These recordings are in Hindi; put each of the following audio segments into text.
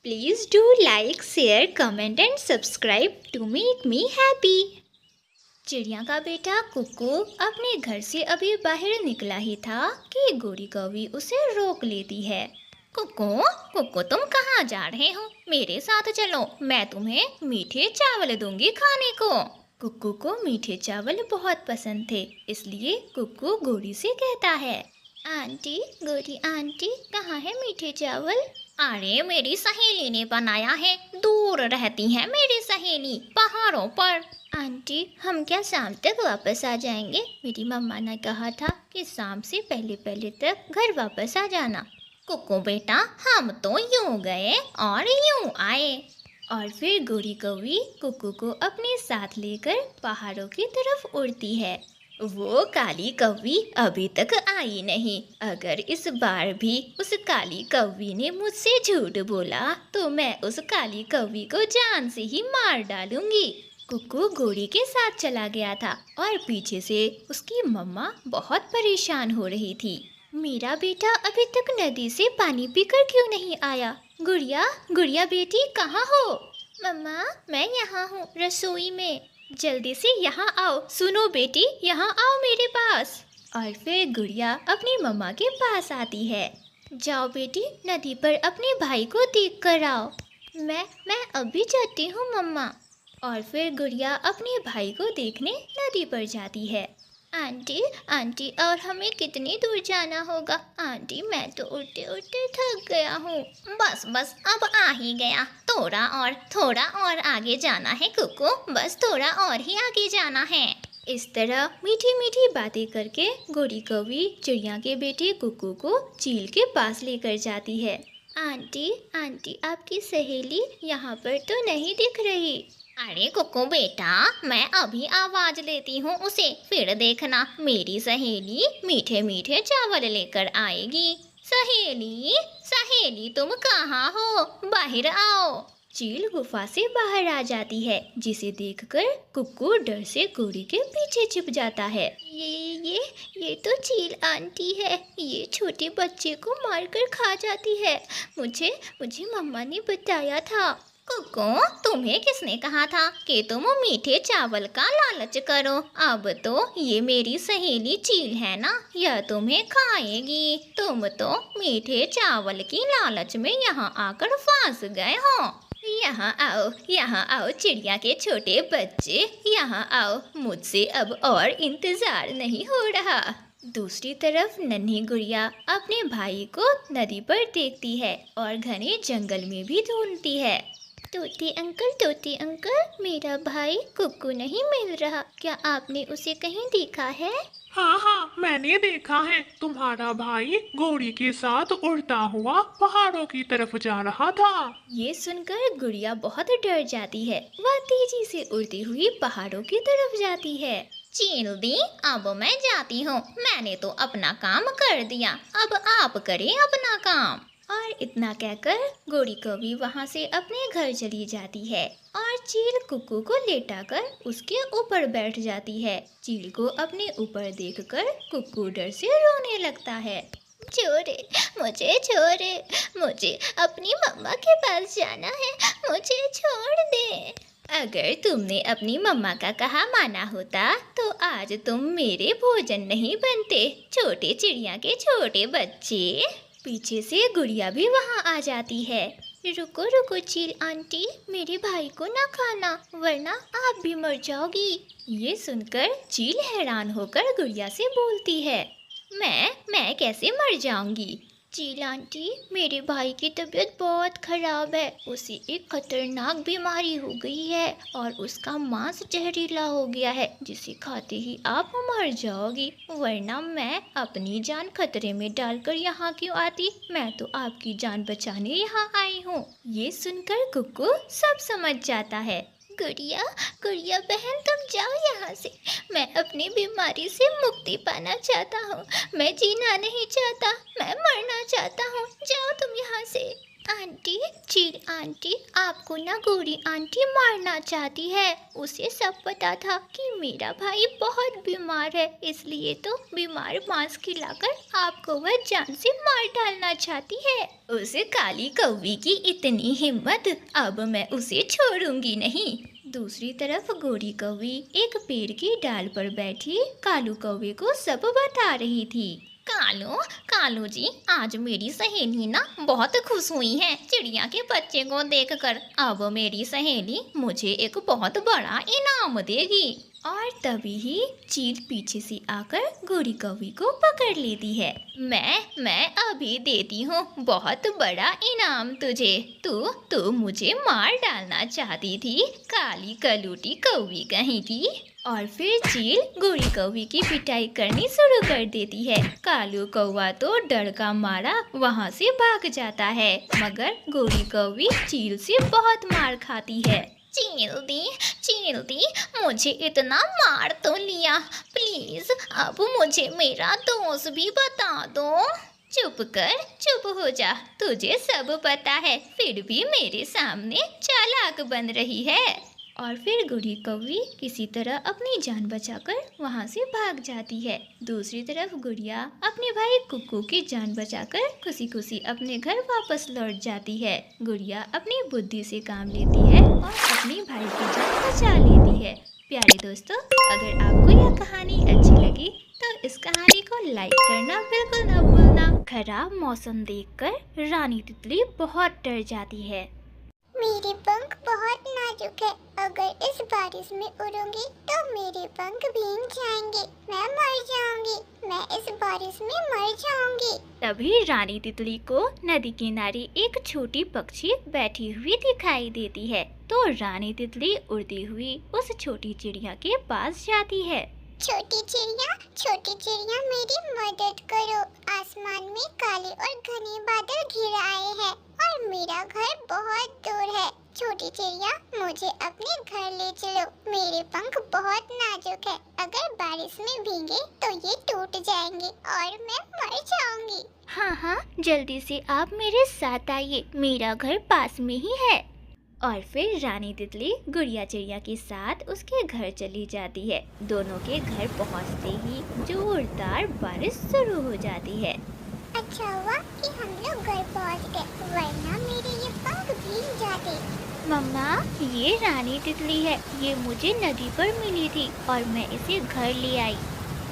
Please do like, share, comment and subscribe to make me happy. चिड़िया का बेटा कुक्कू अपने घर से अभी बाहर निकला ही था कि गोरी कौवी उसे रोक लेती है। कुक्कू, कुक्कू तुम कहाँ जा रहे हो? मेरे साथ चलो, मैं तुम्हें मीठे चावल दूंगी खाने को। कुक्कू को मीठे चावल बहुत पसंद थे, इसलिए कुक्कू गोरी से कहता है, आंटी, गोरी आंटी, कहाँ है मीठे चावल? अरे मेरी सहेली ने बनाया है, दूर रहती है मेरी सहेली, पहाड़ों पर। आंटी, हम क्या शाम तक वापस आ जाएंगे? मेरी मम्मा ने कहा था कि शाम से पहले पहले तक घर वापस आ जाना। कुक्कू बेटा, हम तो यूं गए और यूं आए। और फिर गोरी कौवी कुक्कू को अपने साथ लेकर पहाड़ों की तरफ उड़ती है। वो काली कौवी अभी तक आई नहीं। अगर इस बार भी उस काली कौवी ने मुझसे झूठ बोला तो मैं उस काली कौवी को जान से ही मार डालूंगी। कुक्कू गोरी के साथ चला गया था और पीछे से उसकी मम्मा बहुत परेशान हो रही थी। मेरा बेटा अभी तक नदी से पानी पीकर क्यों नहीं आया? गुड़िया, गुड़िया बेटी कहाँ हो? मम्मा, मैं यहाँ हूँ रसोई में। जल्दी से यहाँ आओ। सुनो बेटी, यहाँ आओ मेरे पास। और फिर गुड़िया अपनी मम्मा के पास आती है। जाओ बेटी, नदी पर अपने भाई को देख कर आओ। मैं अभी जाती हूँ मम्मा। और फिर गुड़िया अपने भाई को देखने नदी पर जाती है। आंटी, आंटी, और हमें कितनी दूर जाना होगा? आंटी, मैं तो उड़ते उड़ते थक गया हूँ। बस बस, अब आ ही गया। थोड़ा और आगे जाना है कुक्कू, बस थोड़ा और ही आगे जाना है। इस तरह मीठी मीठी बातें करके गोरी कौवी चिड़िया के बेटे कुक्कू को चील के पास लेकर जाती है। आंटी, आंटी, आपकी सहेली यहाँ पर तो नहीं दिख रही। अरे कुक्कू बेटा, मैं अभी आवाज देती हूँ उसे, फिर देखना मेरी सहेली मीठे मीठे चावल लेकर आएगी। सहेली, सहेली, तुम कहाँ हो? बाहर आओ। चील गुफा से बाहर आ जाती है, जिसे देखकर कुक्कू डर से गोरी के पीछे छिप जाता है। ये तो चील आंटी है। ये छोटे बच्चे को मारकर खा जाती है। मुझे मम्मा ने बताया था। कुक्कू, तुम्हें किसने कहा था कि तुम मीठे चावल का लालच करो? अब तो ये मेरी सहेली चील है ना, यह तुम्हें खाएगी। तुम तो मीठे चावल की लालच में यहाँ आकर फंस गए हो। यहाँ आओ चिड़िया के छोटे बच्चे, यहाँ आओ। मुझसे अब और इंतजार नहीं हो रहा। दूसरी तरफ नन्ही गुड़िया अपने भाई को नदी पर देखती है और घने जंगल में भी ढूंढती है। तोते अंकल, मेरा भाई कुक्कू नहीं मिल रहा। क्या आपने उसे कहीं देखा है? हाँ, मैंने देखा है। तुम्हारा भाई गोरी के साथ उड़ता हुआ पहाड़ों की तरफ जा रहा था। ये सुनकर गुड़िया बहुत डर जाती है। वह तेजी से उड़ती हुई पहाड़ों की तरफ जाती है। चील दी, अब मैं जाती हूँ। मैंने तो अपना काम कर दिया, अब आप करें अपना काम। और इतना कहकर गोरी कौवी वहाँ से अपने घर चली जाती है और चील कुक्कू को लेटाकर उसके ऊपर बैठ जाती है। चील को अपने ऊपर देखकर कुक्कू डर से रोने लगता है। छोड़े, मुझे अपनी मम्मा के पास जाना है, मुझे छोड़ दे। अगर तुमने अपनी मम्मा का कहा माना होता तो आज तुम मेरे भोजन नहीं बनते, छोटे चिड़िया के छोटे बच्चे। पीछे से गुड़िया भी वहाँ आ जाती है। रुको चील आंटी, मेरे भाई को ना खाना, वरना आप भी मर जाओगी। ये सुनकर चील हैरान होकर गुड़िया से बोलती है, मैं कैसे मर जाऊंगी? चील आंटी, मेरे भाई की तबीयत बहुत खराब है। उसे एक खतरनाक बीमारी हो गई है और उसका मांस जहरीला हो गया है, जिसे खाते ही आप मर जाओगी। वरना मैं अपनी जान खतरे में डालकर यहाँ क्यों आती? मैं तो आपकी जान बचाने यहाँ आई हूँ। ये सुनकर कुक्कू सब समझ जाता है। गुड़िया बहन, तुम जाओ यहाँ से। मैं अपनी बीमारी से मुक्ति पाना चाहता हूँ। मैं जीना नहीं चाहता, मैं मरना चाहता हूँ। जाओ तुम यहाँ से। आंटी, चील आंटी आपको ना गौरी आंटी मारना चाहती है। उसे सब पता था कि मेरा भाई बहुत बीमार है, इसलिए तो बीमार मांस खिलाकर आपको वह जान से मार डालना चाहती है। उस काली कौवी की इतनी हिम्मत, अब मैं उसे छोड़ूंगी नहीं। दूसरी तरफ गोरी कौवी एक पेड़ की डाल पर बैठी कालू कौवे को सब बता रही थी। कालू, कालू जी, आज मेरी सहेली ना बहुत खुश हुई है चिड़िया के बच्चे को देखकर। अब मेरी सहेली मुझे एक बहुत बड़ा इनाम देगी। और तभी ही चील पीछे से आकर गोरी कौवी को पकड़ लेती है। मैं अभी देती हूँ बहुत बड़ा इनाम तुझे। तू मुझे मार डालना चाहती थी, काली कलूटी कौवी कहीं की। और फिर चील गोरी कौवी की पिटाई करनी शुरू कर देती है। कालू कौवा तो डर का मारा वहाँ से भाग जाता है, मगर गोरी कौवी चील से बहुत मार खाती है। चील दी, मुझे इतना मार तो लिया, प्लीज अब मुझे मेरा दोस्त भी बता दो। चुप हो जा, तुझे सब पता है, फिर भी मेरे सामने चालाक बन रही है। और फिर गोरी कौवी किसी तरह अपनी जान बचाकर वहाँ से भाग जाती है। दूसरी तरफ गुड़िया अपने भाई कुक्कू की जान बचाकर खुशी खुशी अपने घर वापस लौट जाती है। गुड़िया अपनी बुद्धि से काम लेती है और अपने भाई की जान बचा लेती है। प्यारे दोस्तों, अगर आपको यह कहानी अच्छी लगी तो इस कहानी को लाइक करना बिल्कुल न भूलना। खराब मौसम देखकर रानी तितली बहुत डर जाती है। मेरे पंख बहुत नाजुक है, अगर इस बारिश में उड़ूंगी तो मेरे पंख भीग जाएंगे, मैं मर जाऊंगी, मैं इस बारिश में मर जाऊंगी। तभी रानी तितली को नदी किनारे एक छोटी पक्षी बैठी हुई दिखाई देती है, तो रानी तितली उड़ती हुई उस छोटी चिड़िया के पास जाती है। छोटी चिड़िया मेरी मदद करो, आसमान में काले और घने बादल घिर आए हैं और मेरा घर बहुत दूर है। छोटी चिड़िया, मुझे अपने घर ले चलो, मेरे पंख बहुत नाजुक है, अगर बारिश में भीगे तो ये टूट जाएंगे और मैं मर जाऊंगी। हाँ, जल्दी से आप मेरे साथ आइए, मेरा घर पास में ही है। और फिर रानी तितली गुड़िया चिड़िया के साथ उसके घर चली जाती है। दोनों के घर पहुंचते ही जोरदार बारिश शुरू हो जाती है। अच्छा हुआ कि हम लोग घर पहुंच गए, वरना मेरे ये पंख भीग जाते। मम्मा, ये रानी तितली है, ये मुझे नदी पर मिली थी और मैं इसे घर ले आई।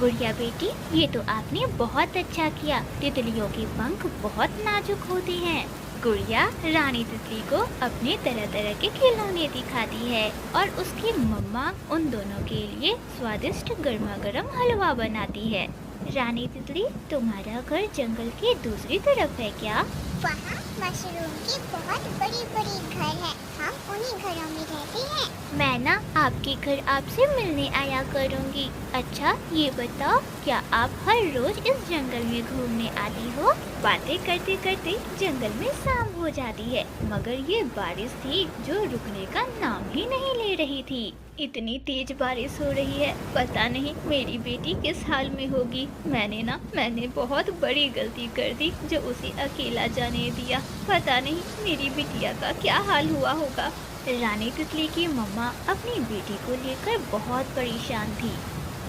गुड़िया बेटी, ये तो आपने बहुत अच्छा किया, तितलियों के पंख बहुत नाजुक होते हैं। गुड़िया रानी तितली को अपने तरह तरह के खिलौने दिखाती है और उसकी मम्मा उन दोनों के लिए स्वादिष्ट गर्मा गर्म हलवा बनाती है। रानी तितली, तुम्हारा घर जंगल के दूसरी तरफ है क्या? वहाँ मशरूम की बहुत बड़ी बड़ी घर है, हम उन्हीं घरों में रहते हैं। मैं ना आपके घर आपसे मिलने आया करूँगी। अच्छा ये बताओ, क्या आप हर रोज इस जंगल में घूमने आती हो? बातें करते करते जंगल में शाम हो जाती है, मगर ये बारिश थी जो रुकने का नाम ही नहीं ले रही थी। इतनी तेज बारिश हो रही है, पता नहीं मेरी बेटी किस हाल में होगी। मैंने बहुत बड़ी गलती कर दी जो उसे अकेला जाने दिया। पता नहीं मेरी बिटिया का क्या हाल हुआ होगा। रानी तितली की मम्मा अपनी बेटी को लेकर बहुत परेशान थी।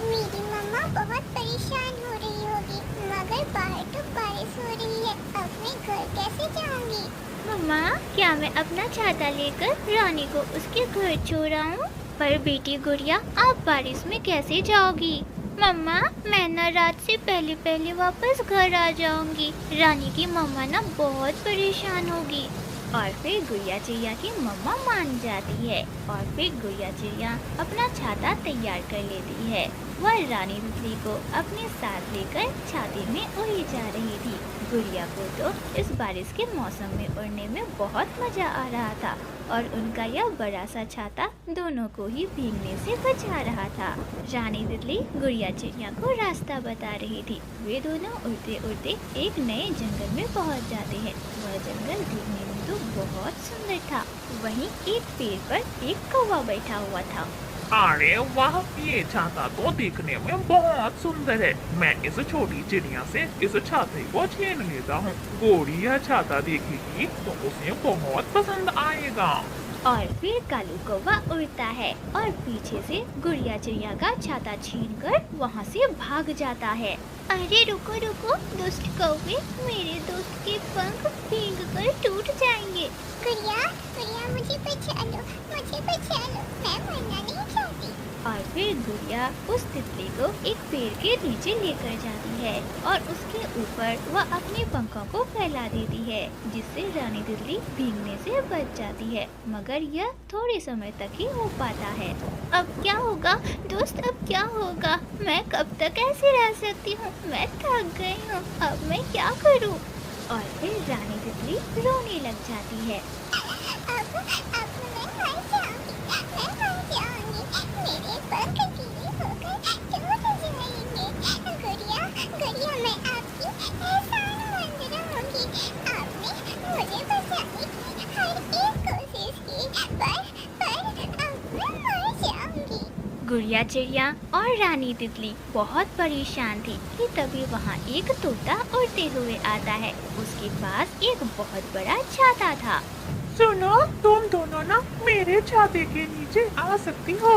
मेरी मम्मा बहुत परेशान हो रही होगी, मगर बाहर तो बारिश हो रही है, अब मैं घर कैसे जाऊंगी? मम्मा, क्या मैं अपना छाता लेकर रानी को उसके घर छोड़ आऊं? पर बेटी गुड़िया, आप बारिश में कैसे जाओगी? मम्मा, मैं ना रात से पहले वापस घर आ जाऊंगी, रानी की मम्मा ना बहुत परेशान होगी। और फिर गुड़िया चिड़िया की मम्मा मान जाती है और फिर गुड़िया चिड़िया अपना छाता तैयार कर लेती है। वह रानी तितली को अपने साथ लेकर छाते में उड़ी जा रही थी। गुड़िया को तो इस बारिश के मौसम में उड़ने में बहुत मजा आ रहा था और उनका यह बड़ा सा छाता दोनों को ही भीगने से बचा रहा था। रानी तितली गुड़िया चिड़िया को रास्ता बता रही थी। वे दोनों उड़ते उड़ते एक नए जंगल में पहुंच जाते हैं। वह जंगल देखने में तो बहुत सुंदर था। वहीं एक पेड़ पर एक कौवा बैठा हुआ था। अरे वाह, ये छाता तो दिखने में बहुत सुंदर है। मैं इस छोटी चिड़िया से इस छाते को छीन लेता हूँ। गोरी यह छाता देखेगी तो उसे बहुत पसंद आएगा। और फिर कालू कौवा उड़ता है और पीछे से गुड़िया चिड़िया का छाता छीनकर वहाँ से भाग जाता है। अरे रुको रुको दुष्ट कौवे, मेरे दोस्त के पंख भीग कर टूट जाएंगे। गुड़िया गुड़िया मुझे बचा लो, मुझे बचा लो, मैं मरना नहीं चाहती। और फिर गुड़िया उस तितली को एक पेड़ के नीचे लेकर जाती है और उसके ऊपर वह अपने पंखों को फैला देती है, जिससे रानी तितली भीगने से बच जाती है। मगर यह थोड़े समय तक ही हो पाता है। अब क्या होगा दोस्त, अब क्या होगा? मैं कब तक ऐसे रह सकती हूँ? मैं थक गई हूँ, अब मैं क्या करूँ? और फिर रानी तितली रोने लग जाती है। अब मैं मर जाऊंगी, मैं मर जाऊंगी, मेरे पंख गीले होकर टूट जाएंगे। गुड़िया गुड़िया मैं आपकी एहसानमंद रहूंगी। आपने मुझे बचाने की हर एक कोशिश की, पर अब मैं मर जाऊंगी। गुड़िया चिड़िया और रानी तितली बहुत परेशान थी कि तभी वहाँ एक तोता उड़ते हुए आता है। उसके पास एक बहुत बड़ा छाता था। सुनो, तुम दोनों ना मेरे छाते के नीचे आ सकती हो।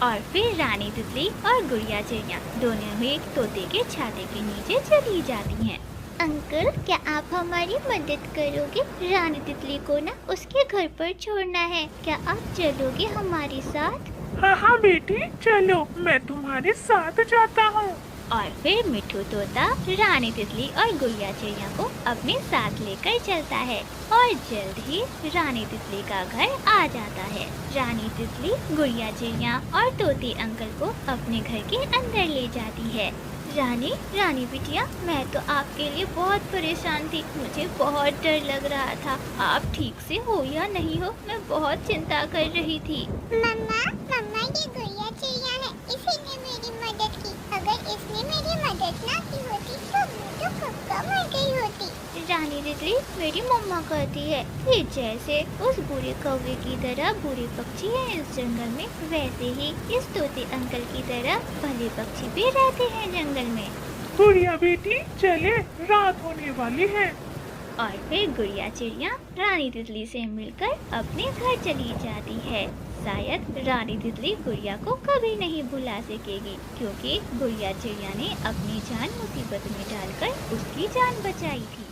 और फिर रानी तितली और गुड़िया चिड़िया दोनों ही तोते के छाते के नीचे चली जाती हैं। अंकल, क्या आप हमारी मदद करोगे? रानी तितली को ना उसके घर पर छोड़ना है, क्या आप चलोगे हमारे साथ? हाँ हाँ बेटी, चलो, मैं तुम्हारे साथ जाता हूँ। और फिर मिट्ठू तोता रानी तितली और गुड़िया चिड़िया को अपने साथ लेकर चलता है और जल्द ही रानी तितली का घर आ जाता है। रानी तितली गुड़िया चिड़िया और तोते अंकल को अपने घर के अंदर ले जाती है। रानी बिटिया, मैं तो आपके लिए बहुत परेशान थी, मुझे बहुत डर लग रहा था। आप ठीक से हो या नहीं हो, मैं बहुत चिंता कर रही थी। मम्मा मम्मा ये गुड़िया चिड़िया है, इसी ने मेरी मदद की। अगर इसने मेरी मदद ना की होती तो मैं तो कब का मर गई होती। रानी तितली मेरी मम्मा कहती है कि जैसे उस बुरे कौवे की तरह बुरे पक्षी हैं इस जंगल में, वैसे ही इस तोते अंकल की तरह भले पक्षी भी रहते हैं जंगल में। गुड़िया बेटी, चले, रात होने वाली है। और फिर गुड़िया चिड़िया रानी तितली से मिलकर अपने घर चली जाती है। शायद रानी तितली गुड़िया को कभी नहीं भुला सकेगी, क्योंकि गुड़िया चिड़िया ने अपनी जान मुसीबत में डालकर उसकी जान बचाई थी।